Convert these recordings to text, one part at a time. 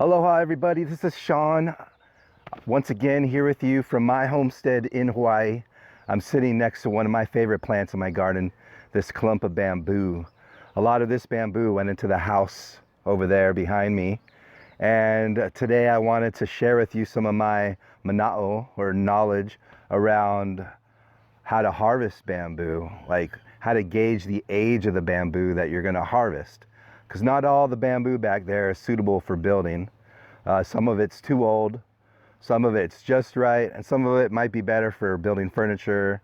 Aloha everybody, this is Sean once again here with you from my homestead in Hawaii. I'm sitting next to one of my favorite plants in my garden, this clump of bamboo. A lot of this bamboo went into the house over there behind me, and today I wanted to share with you some of my mana'o, or knowledge, around how to harvest bamboo, like how to gauge the age of the bamboo that you're going to harvest. Because not all the bamboo back there is suitable for building. Some of it's too old, some of it's just right, and some of it might be better for building furniture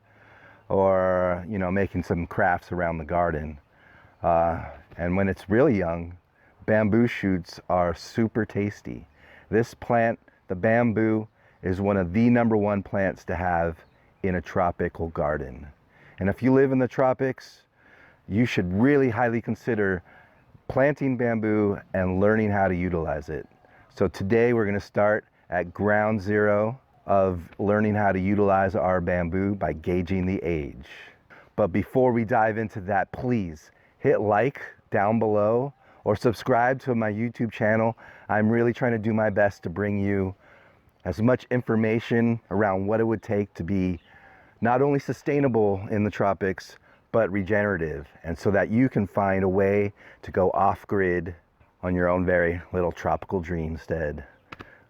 or, you know, making some crafts around the garden. And when it's really young, bamboo shoots are super tasty. This plant, the bamboo, is one of the #1 plants to have in a tropical garden. And if you live in the tropics, you should really highly consider planting bamboo and learning how to utilize it. So today we're going to start at ground zero of learning how to utilize our bamboo by gauging the age. But before we dive into that, please hit like down below or subscribe to my YouTube channel. I'm really trying to do my best to bring you as much information around what it would take to be not only sustainable in the tropics, but regenerative, and so that you can find a way to go off-grid on your own very little tropical dreamstead.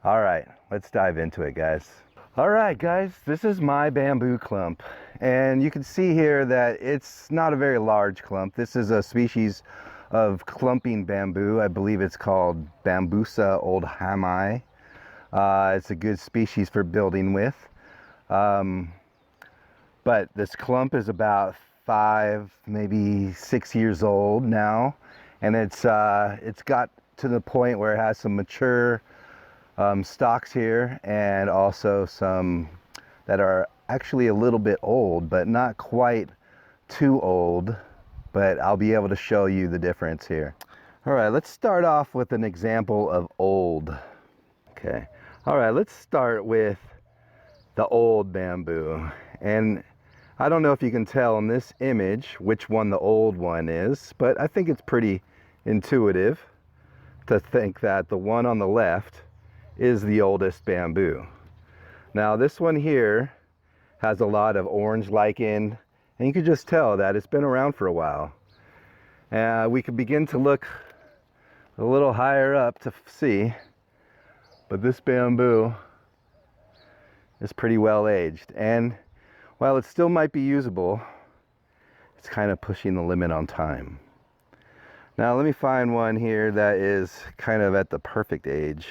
All right, let's dive into it, guys. All right, guys, this is my bamboo clump, and you can see here that it's not a very large clump. This is a species of clumping bamboo. I believe it's called Bambusa oldhamii. It's a good species for building with. But this clump is about 5, maybe 6 years old now, and it's got to the point where it has some mature stalks here, and also some that are actually a little bit old, but not quite too old. But I'll be able to show you the difference here. All right, let's start off with an example of old. Okay, all right, let's start with the old bamboo. And I don't know if you can tell in this image which one the old one is, but I think it's pretty intuitive to think that the one on the left is the oldest bamboo. Now this one here has a lot of orange lichen, and you can just tell that it's been around for a while. We can begin to look a little higher up to see, but this bamboo is pretty well aged, and while it still might be usable, it's kind of pushing the limit on time. Now let me find one here that is kind of at the perfect age.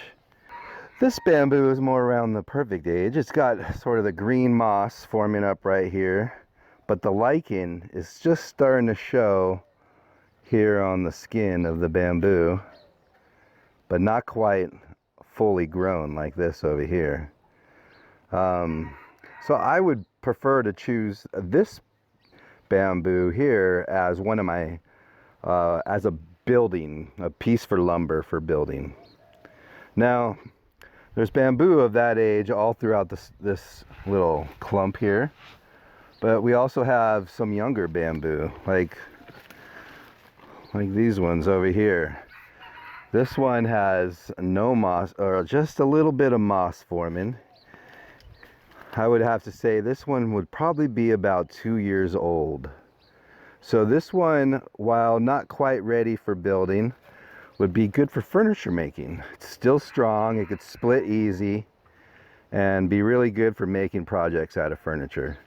This bamboo is more around the perfect age. It's got sort of the green moss forming up right here, but the lichen is just starting to show here on the skin of the bamboo, but not quite fully grown like this over here. So I would prefer to choose this bamboo here as one of my, as a piece for lumber for building. Now, there's bamboo of that age all throughout this little clump here, but we also have some younger bamboo, like these ones over here. This one has no moss, or just a little bit of moss forming. I would have to say this one would probably be about 2 years old. So this one, while not quite ready for building, would be good for furniture making. It's still strong, it could split easy, and be really good for making projects out of furniture.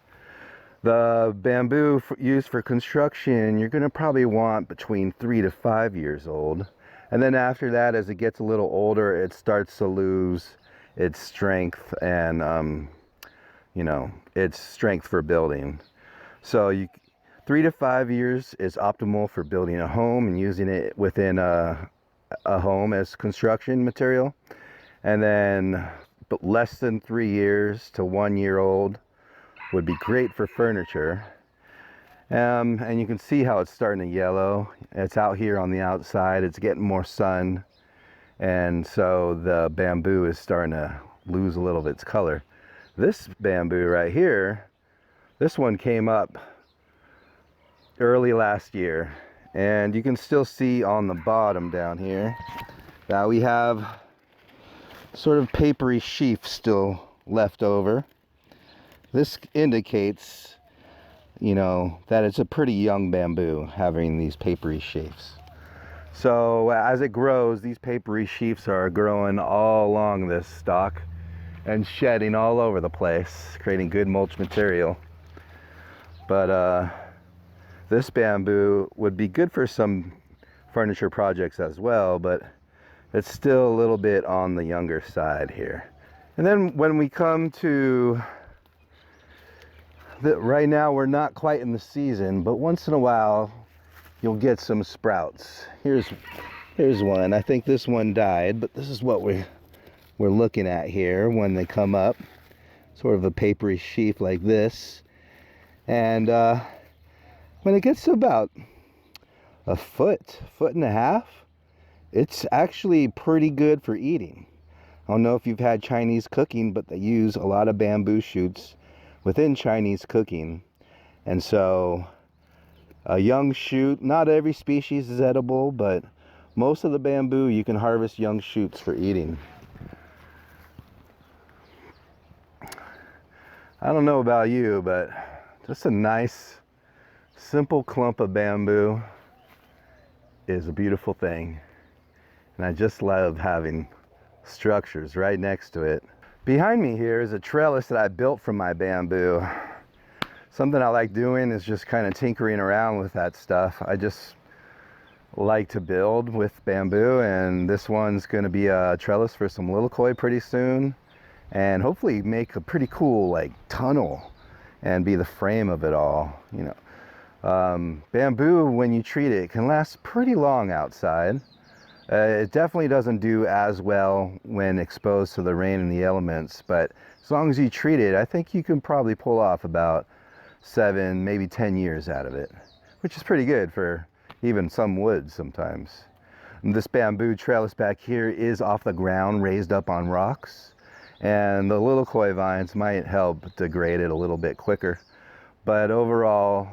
The bamboo used for construction, you're going to probably want between 3 to 5 years old. And then after that, as it gets a little older, it starts to lose its strength and you know, its strength for building. So 3 to 5 years is optimal for building a home and using it within a home as construction material. And then less than 3 years to 1 year old would be great for furniture. And you can see how it's starting to yellow. It's out here on the outside, it's getting more sun, and so the bamboo is starting to lose a little of its color. This bamboo right here, this one came up early last year, and you can still see on the bottom down here that we have sort of papery sheath still left over. This indicates, you know, that it's a pretty young bamboo having these papery sheaths. So as it grows, these papery sheaths are growing all along this stalk and shedding all over the place, creating good mulch material. But this bamboo would be good for some furniture projects as well, but it's still a little bit on the younger side here. And then when we come to right now, we're not quite in the season, but once in a while you'll get some sprouts. Here's one. I think this one died, but this is what we're looking at here when they come up. Sort of a papery sheath like this. And when it gets to about a foot and a half, it's actually pretty good for eating. I don't know if you've had Chinese cooking, but they use a lot of bamboo shoots within Chinese cooking. And so a young shoot, not every species is edible, but most of the bamboo you can harvest young shoots for eating. I don't know about you, but just a nice simple clump of bamboo is a beautiful thing. And I just love having structures right next to it. Behind me here is a trellis that I built from my bamboo. Something I like doing is just kind of tinkering around with that stuff. I just like to build with bamboo, and this one's going to be a trellis for some lilikoi pretty soon, and hopefully make a pretty cool like tunnel and be the frame of it all. You know, bamboo, when you treat it, can last pretty long outside. It definitely doesn't do as well when exposed to the rain and the elements, but as long as you treat it, I think you can probably pull off about 7, maybe 10 years out of it, which is pretty good for even some wood sometimes. And this bamboo trellis back here is off the ground, raised up on rocks, and the lilikoi vines might help degrade it a little bit quicker. But overall,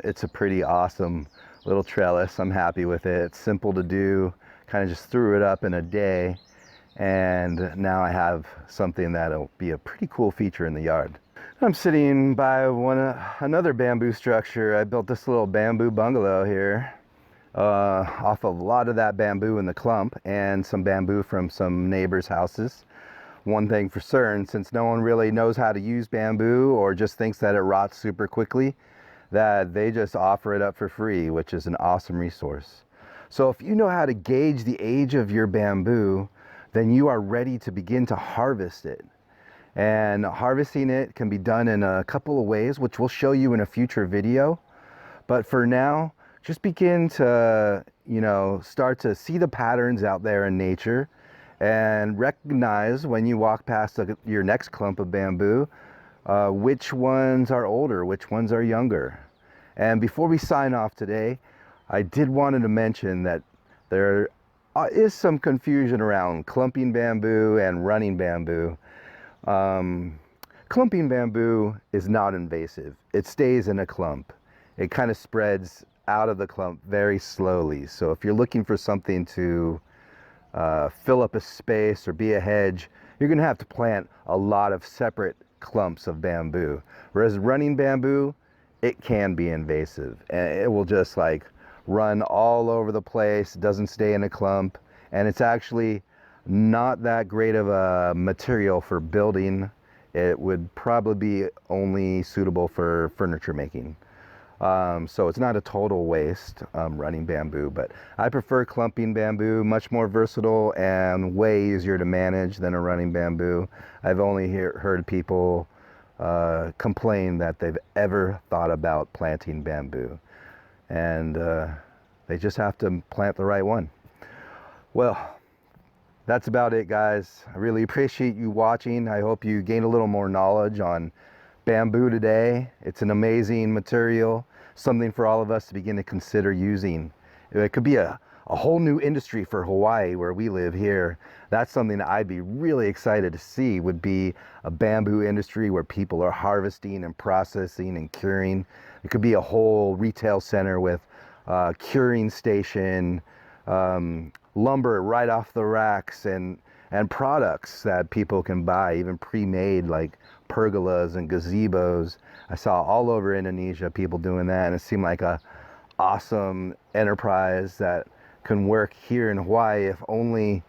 it's a pretty awesome little trellis. I'm happy with it. It's simple to do. Kind of just threw it up in a day, and now I have something that'll be a pretty cool feature in the yard. I'm sitting by another bamboo structure. I built this little bamboo bungalow here off of a lot of that bamboo in the clump and some bamboo from some neighbors' houses. One thing for certain, since no one really knows how to use bamboo or just thinks that it rots super quickly, that they just offer it up for free, which is an awesome resource. So if you know how to gauge the age of your bamboo, then you are ready to begin to harvest it. And harvesting it can be done in a couple of ways, which we'll show you in a future video. But for now, just begin to, you know, start to see the patterns out there in nature and recognize when you walk past your next clump of bamboo, which ones are older, which ones are younger. And before we sign off today, I did want to mention that there is some confusion around clumping bamboo and running bamboo. Clumping bamboo is not invasive. It stays in a clump. It kind of spreads out of the clump very slowly. So if you're looking for something to fill up a space or be a hedge, you're going to have to plant a lot of separate clumps of bamboo. Whereas running bamboo, it can be invasive, and it will just like run all over the place. It doesn't stay in a clump, and it's actually not that great of a material for building. It would probably be only suitable for furniture making. So it's not a total waste running bamboo, but I prefer clumping bamboo, much more versatile and way easier to manage than a running bamboo. I've only heard people complain that they've ever thought about planting bamboo, and they just have to plant the right one. Well, that's about it, guys. I really appreciate you watching. I hope you gained a little more knowledge on bamboo today. It's an amazing material, something for all of us to begin to consider using. It could be a whole new industry for Hawaii, where we live here. That's something that I'd be really excited to see, would be a bamboo industry where people are harvesting and processing and curing. It could be a whole retail center with curing station, lumber right off the racks, and and products that people can buy, even pre-made, like pergolas and gazebos. I saw all over Indonesia people doing that, and it seemed like a awesome enterprise that can work here in Hawaii if only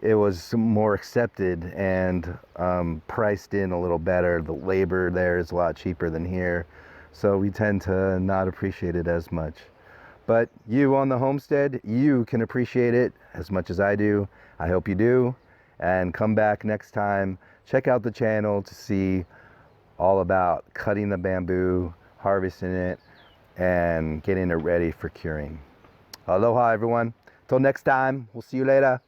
it was more accepted and priced in a little better. The labor there is a lot cheaper than here, so we tend to not appreciate it as much. But you on the homestead, you can appreciate it as much as I do. I hope you do. And come back next time. Check out the channel to see all about cutting the bamboo, harvesting it, and getting it ready for curing. Aloha, everyone. Till next time, we'll see you later.